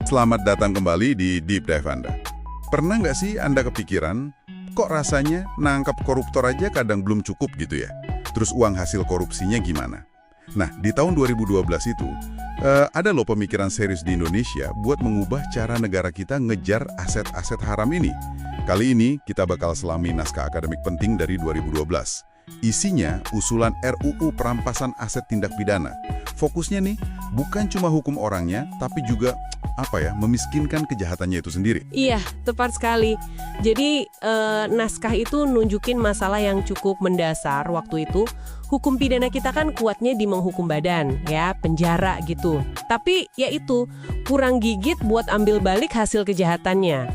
Selamat datang kembali di Deep Dive Anda. Pernah nggak sih Anda kepikiran, kok rasanya nangkap koruptor aja kadang belum cukup gitu ya? Terus uang hasil korupsinya gimana? Nah, di tahun 2012 itu, ada loh pemikiran serius di Indonesia buat mengubah cara negara kita ngejar aset-aset haram ini. Kali ini kita bakal selami naskah akademik penting dari 2012. Isinya usulan RUU perampasan aset tindak pidana. Fokusnya nih, bukan cuma hukum orangnya, tapi juga memiskinkan kejahatannya itu sendiri. Iya, tepat sekali. Jadi, naskah itu nunjukin masalah yang cukup mendasar waktu itu. Hukum pidana kita kan kuatnya di menghukum badan, ya, penjara gitu. Tapi, ya itu, kurang gigit buat ambil balik hasil kejahatannya.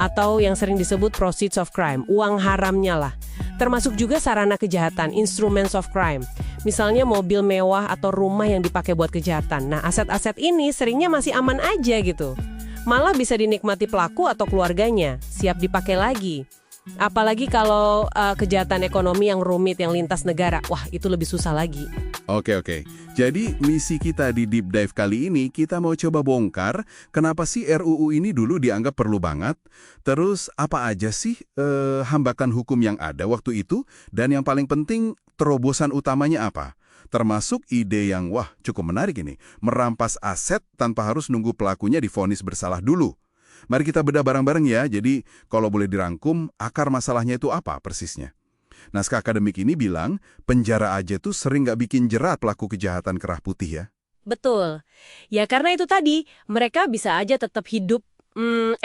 Atau yang sering disebut proceeds of crime, uang haramnya lah. Termasuk juga sarana kejahatan, instruments of crime. Misalnya mobil mewah atau rumah yang dipakai buat kejahatan. Nah, aset-aset ini seringnya masih aman aja gitu. Malah bisa dinikmati pelaku atau keluarganya, siap dipakai lagi. Apalagi kalau kejahatan ekonomi yang rumit, yang lintas negara. Wah, itu lebih susah lagi. Oke. Jadi misi kita di Deep Dive kali ini, kita mau coba bongkar kenapa sih RUU ini dulu dianggap perlu banget. Terus apa aja sih hambakan hukum yang ada waktu itu. Dan yang paling penting, terobosan utamanya apa? Termasuk ide yang cukup menarik ini. Merampas aset tanpa harus nunggu pelakunya divonis bersalah dulu. Mari kita bedah bareng-bareng ya. Jadi kalau boleh dirangkum, akar masalahnya itu apa persisnya? Naskah akademik ini bilang, penjara aja tuh sering nggak bikin jerat pelaku kejahatan kerah putih ya. Betul. Ya karena itu tadi, mereka bisa aja tetap hidup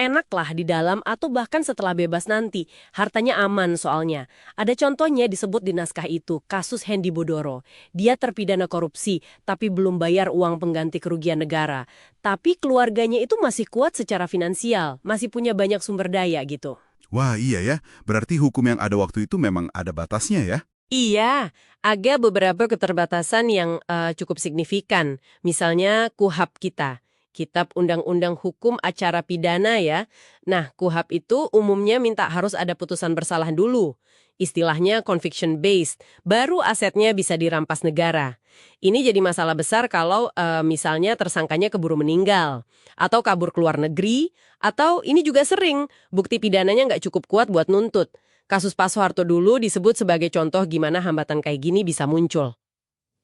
enak lah di dalam atau bahkan setelah bebas nanti. Hartanya aman soalnya. Ada contohnya disebut di naskah itu, kasus Hendy Bodoro. Dia terpidana korupsi, tapi belum bayar uang pengganti kerugian negara. Tapi keluarganya itu masih kuat secara finansial, masih punya banyak sumber daya gitu. Wah iya ya, berarti hukum yang ada waktu itu memang ada batasnya ya? Iya, ada beberapa keterbatasan yang cukup signifikan. Misalnya KUHP kita. Kitab Undang-Undang Hukum Acara Pidana ya. Nah, KUHP itu umumnya minta harus ada putusan bersalah dulu. Istilahnya conviction based, baru asetnya bisa dirampas negara. Ini jadi masalah besar kalau misalnya tersangkanya keburu meninggal, atau kabur ke luar negeri, atau ini juga sering, bukti pidananya nggak cukup kuat buat nuntut. Kasus Pak Soeharto dulu disebut sebagai contoh gimana hambatan kayak gini bisa muncul.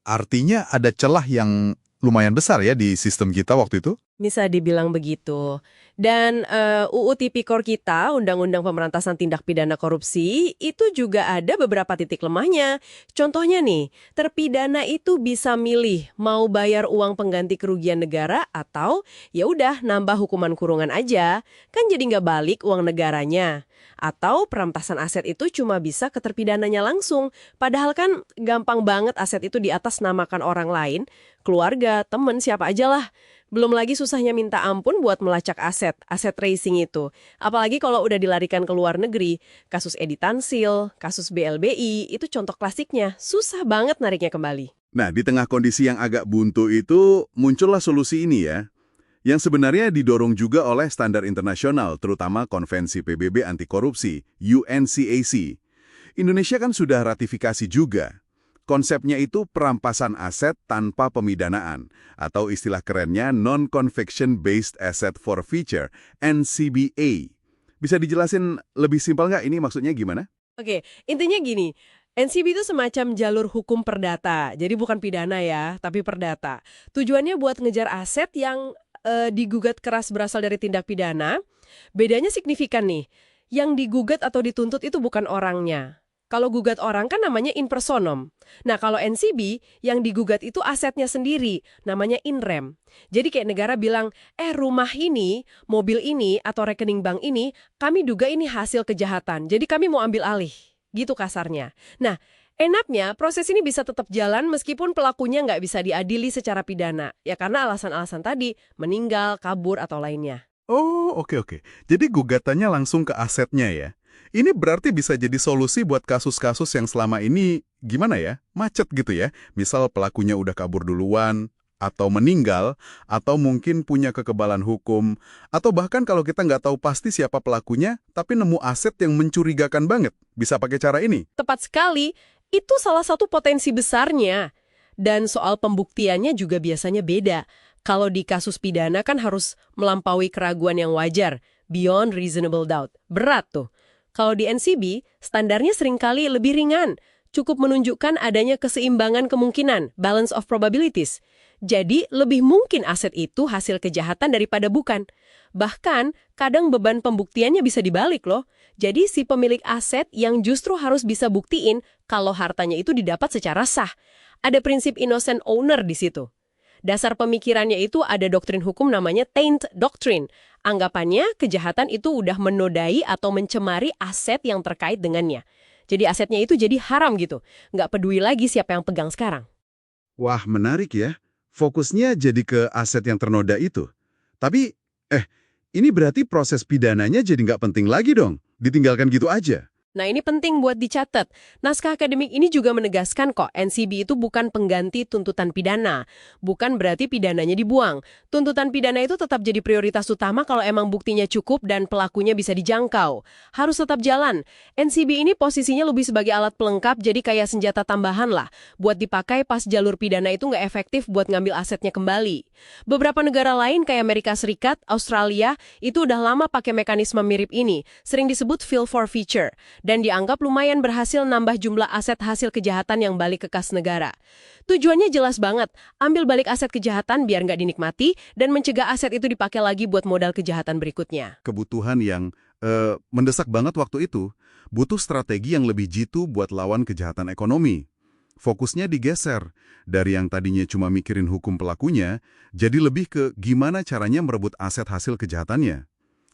Artinya ada celah yang lumayan besar ya di sistem kita waktu itu? Bisa dibilang begitu. Dan UU Tipikor kita, Undang-Undang Pemberantasan Tindak Pidana Korupsi, itu juga ada beberapa titik lemahnya. Contohnya nih, terpidana itu bisa milih mau bayar uang pengganti kerugian negara atau ya udah nambah hukuman kurungan aja. Kan jadi nggak balik uang negaranya. Atau perampasan aset itu cuma bisa ke terpidananya langsung. Padahal kan gampang banget aset itu di atas namakan orang lain, keluarga, temen, siapa aja lah. Belum lagi susahnya minta ampun buat melacak aset tracing itu. Apalagi kalau udah dilarikan ke luar negeri. Kasus Edi Tansil, kasus BLBI, itu contoh klasiknya. Susah banget nariknya kembali. Nah, di tengah kondisi yang agak buntu itu, muncullah solusi ini ya. Yang sebenarnya didorong juga oleh standar internasional, terutama Konvensi PBB Anti Korupsi, UNCAC. Indonesia kan sudah ratifikasi juga. Konsepnya itu perampasan aset tanpa pemidanaan, atau istilah kerennya Non-Conviction Based Asset Forfeiture, NCBA. Bisa dijelasin lebih simpel nggak ini maksudnya gimana? Oke, intinya gini. NCB itu semacam jalur hukum perdata, jadi bukan pidana ya, tapi perdata. Tujuannya buat ngejar aset yang digugat keras berasal dari tindak pidana. Bedanya signifikan nih, yang digugat atau dituntut itu bukan orangnya. Kalau gugat orang kan namanya in personam. Nah kalau NCB, yang digugat itu asetnya sendiri, namanya in rem. Jadi kayak negara bilang, rumah ini, mobil ini, atau rekening bank ini, kami duga ini hasil kejahatan, jadi kami mau ambil alih. Gitu kasarnya. Nah, enaknya proses ini bisa tetap jalan meskipun pelakunya nggak bisa diadili secara pidana. Ya karena alasan-alasan tadi, meninggal, kabur, atau lainnya. Oh, oke. Jadi gugatannya langsung ke asetnya ya? Ini berarti bisa jadi solusi buat kasus-kasus yang selama ini, gimana ya, macet gitu ya. Misal pelakunya udah kabur duluan, atau meninggal, atau mungkin punya kekebalan hukum, atau bahkan kalau kita nggak tahu pasti siapa pelakunya, tapi nemu aset yang mencurigakan banget. Bisa pakai cara ini? Tepat sekali, itu salah satu potensi besarnya. Dan soal pembuktiannya juga biasanya beda. Kalau di kasus pidana kan harus melampaui keraguan yang wajar, beyond reasonable doubt. Berat tuh. Kalau di NCB, standarnya seringkali lebih ringan. Cukup menunjukkan adanya keseimbangan kemungkinan, balance of probabilities. Jadi, lebih mungkin aset itu hasil kejahatan daripada bukan. Bahkan, kadang beban pembuktiannya bisa dibalik loh. Jadi, si pemilik aset yang justru harus bisa buktiin kalau hartanya itu didapat secara sah. Ada prinsip innocent owner di situ. Dasar pemikirannya itu ada doktrin hukum namanya taint doctrine. Anggapannya, kejahatan itu udah menodai atau mencemari aset yang terkait dengannya. Jadi asetnya itu jadi haram gitu. Nggak peduli lagi siapa yang pegang sekarang. Wah, menarik ya. Fokusnya jadi ke aset yang ternoda itu. Tapi, ini berarti proses pidananya jadi nggak penting lagi dong. Ditinggalkan gitu aja. Nah, ini penting buat dicatat. Naskah akademik ini juga menegaskan kok, NCB itu bukan pengganti tuntutan pidana. Bukan berarti pidananya dibuang. Tuntutan pidana itu tetap jadi prioritas utama kalau emang buktinya cukup dan pelakunya bisa dijangkau. Harus tetap jalan. NCB ini posisinya lebih sebagai alat pelengkap, jadi kayak senjata tambahan lah. Buat dipakai pas jalur pidana itu nggak efektif buat ngambil asetnya kembali. Beberapa negara lain kayak Amerika Serikat, Australia, itu udah lama pakai mekanisme mirip ini. Sering disebut feel forfeiture. Dan dianggap lumayan berhasil nambah jumlah aset hasil kejahatan yang balik ke kas negara. Tujuannya jelas banget, ambil balik aset kejahatan biar nggak dinikmati dan mencegah aset itu dipakai lagi buat modal kejahatan berikutnya. Kebutuhan yang mendesak banget waktu itu, butuh strategi yang lebih jitu buat lawan kejahatan ekonomi. Fokusnya digeser, dari yang tadinya cuma mikirin hukum pelakunya, jadi lebih ke gimana caranya merebut aset hasil kejahatannya.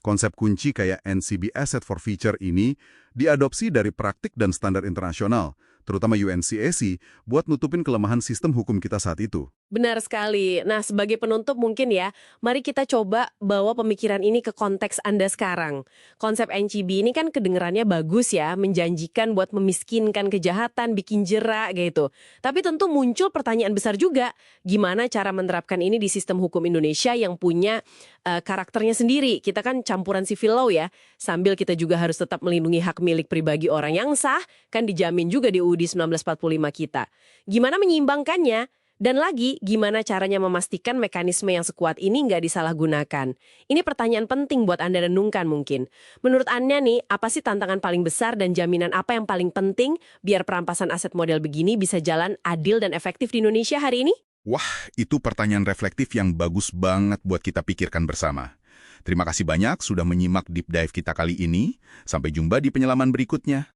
Konsep kunci kayak NCB Asset Forfeiture ini diadopsi dari praktik dan standar internasional, terutama UNCAC, buat nutupin kelemahan sistem hukum kita saat itu. Benar sekali. Nah, sebagai penutup mungkin ya, mari kita coba bawa pemikiran ini ke konteks Anda sekarang. Konsep NCB ini kan kedengerannya bagus ya, menjanjikan buat memiskinkan kejahatan, bikin jerak gitu. Tapi tentu muncul pertanyaan besar juga, gimana cara menerapkan ini di sistem hukum Indonesia yang punya karakternya sendiri. Kita kan campuran civil law ya, sambil kita juga harus tetap melindungi hak milik pribadi orang yang sah, kan dijamin juga di UUD 1945 kita. Gimana menyeimbangkannya? Dan lagi, gimana caranya memastikan mekanisme yang sekuat ini nggak disalahgunakan? Ini pertanyaan penting buat Anda renungkan mungkin. Menurut Anda nih, apa sih tantangan paling besar dan jaminan apa yang paling penting biar perampasan aset model begini bisa jalan adil dan efektif di Indonesia hari ini? Wah, itu pertanyaan reflektif yang bagus banget buat kita pikirkan bersama. Terima kasih banyak sudah menyimak Deep Dive kita kali ini. Sampai jumpa di penyelaman berikutnya.